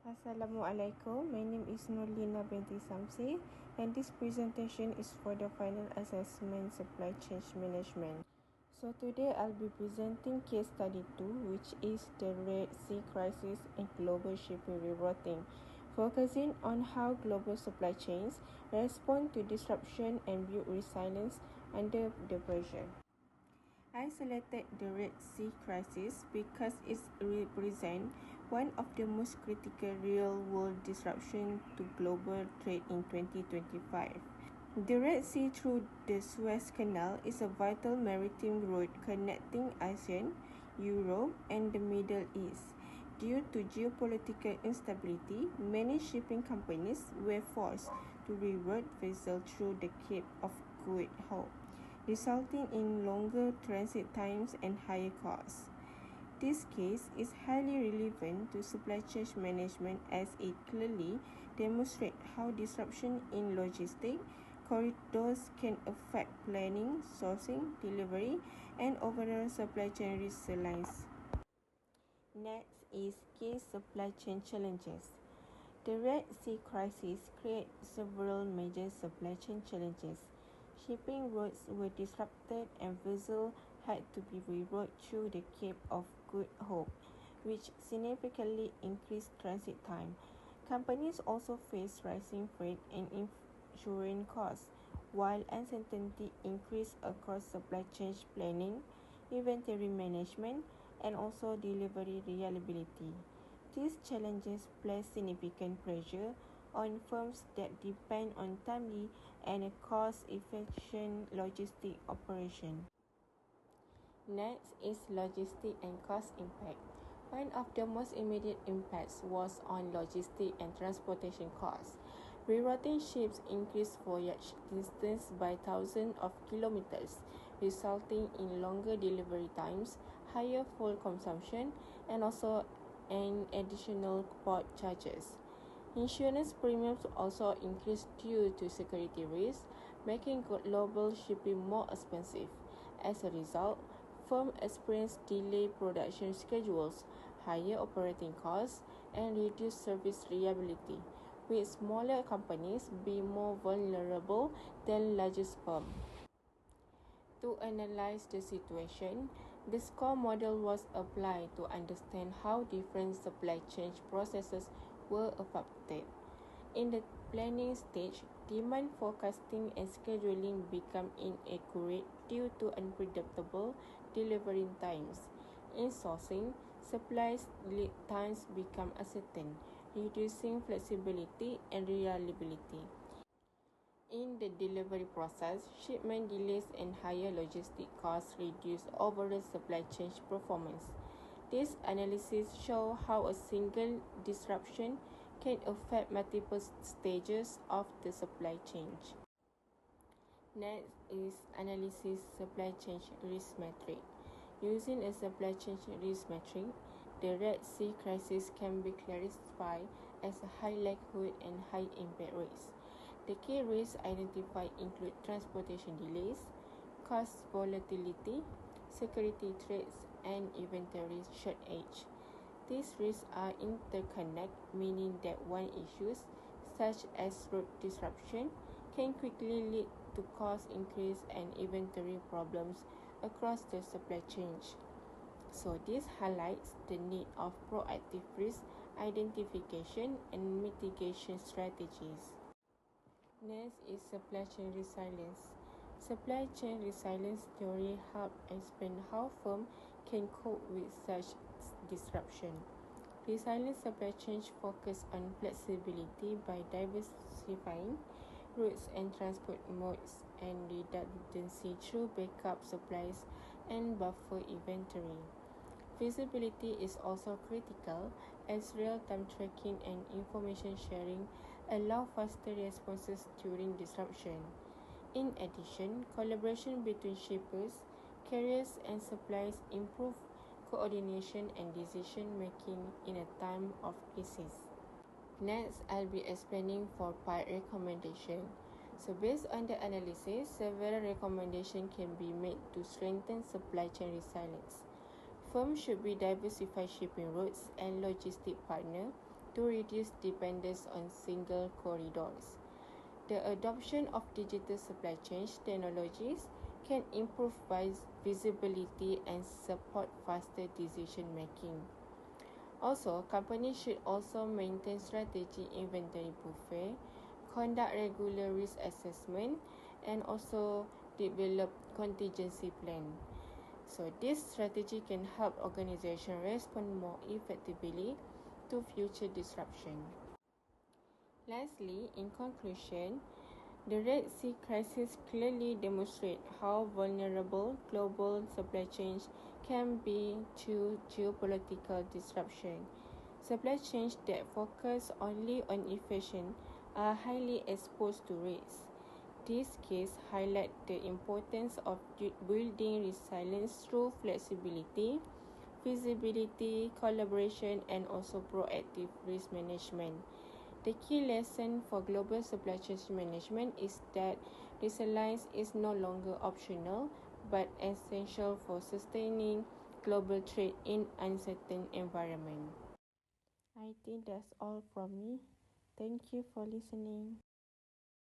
Assalamualaikum, my name is Lina binti Samsi, and this presentation is for the final assessment supply chain management. So today I'll be presenting case study 2, which is the Red Sea crisis and global shipping rerouting, focusing on how global supply chains respond to disruption and build resilience under the pressure. I selected the Red Sea crisis because it represents one of the most critical real-world disruptions to global trade in 2025. The Red Sea through the Suez Canal is a vital maritime route connecting ASEAN, Europe, and the Middle East. Due to geopolitical instability, many shipping companies were forced to reroute vessels through the Cape of Good Hope, resulting in longer transit times and higher costs. This case is highly relevant to supply chain management as it clearly demonstrates how disruption in logistics corridors can affect planning, sourcing, delivery, and overall supply chain resilience. Next is key supply chain challenges. The Red Sea crisis created several major supply chain challenges. Shipping routes were disrupted and vessels had to be rerouted through the Cape of Good Hope, which significantly increased transit time. Companies also faced rising freight and insurance costs, while uncertainty increased across supply chain planning, inventory management, and also delivery reliability. These challenges place significant pressure on firms that depend on timely and cost-efficient logistic operation. Next is logistic and cost impact. One of the most immediate impacts was on logistic and transportation costs. Rerouting ships increased voyage distance by thousands of kilometers, resulting in longer delivery times, higher fuel consumption, and also and additional port charges. Insurance premiums also increased due to security risks, making global shipping more expensive. As a result, firms experienced delayed production schedules, higher operating costs, and reduced service reliability, with smaller companies being more vulnerable than larger firms. To analyze the situation, the SCORE model was applied to understand how different supply chain processes were affected. In the planning stage, demand forecasting and scheduling become inaccurate due to unpredictable delivery times. In sourcing, supplies lead times become uncertain, reducing flexibility and reliability. In the delivery process, shipment delays and higher logistic costs reduce overall supply chain performance. This analysis shows how a single disruption can affect multiple stages of the supply chain. Next is analysis supply chain risk metric. Using a supply chain risk metric, the Red Sea crisis can be classified as a high likelihood and high impact risk. The key risks identified include transportation delays, cost volatility, security threats, and inventory shortage. These risks are interconnected, meaning that one issue, such as route disruption, can quickly lead to cost increase and inventory problems across the supply chain. So this highlights the need of proactive risk identification and mitigation strategies. Next is supply chain resilience. Supply chain resilience theory helps explain how firms can cope with such disruption. Resilient supply chains focus on flexibility by diversifying routes and transport modes and redundancy through backup supplies and buffer inventory. Visibility is also critical as real-time tracking and information sharing allow faster responses during disruption. In addition, collaboration between shippers, carriers, and suppliers improve coordination and decision-making in a time of crisis. Next, I'll be explaining 4-part recommendation. So based on the analysis, several recommendations can be made to strengthen supply chain resilience. Firms should be diversify shipping routes and logistic partner to reduce dependence on single corridors. The adoption of digital supply chain technologies can improve visibility and support faster decision making. Also, companies should also maintain strategic inventory buffer, conduct regular risk assessment, and also develop contingency plan. So this strategy can help organizations respond more effectively to future disruption. Lastly, in conclusion, the Red Sea crisis clearly demonstrates how vulnerable global supply chains can be to geopolitical disruption. Supply chains that focus only on efficiency are highly exposed to risks. This case highlights the importance of building resilience through flexibility, feasibility, collaboration, and also proactive risk management. The key lesson for global supply chain management is that resilience is no longer optional but essential for sustaining global trade in uncertain environment. I think that's all from me. Thank you for listening.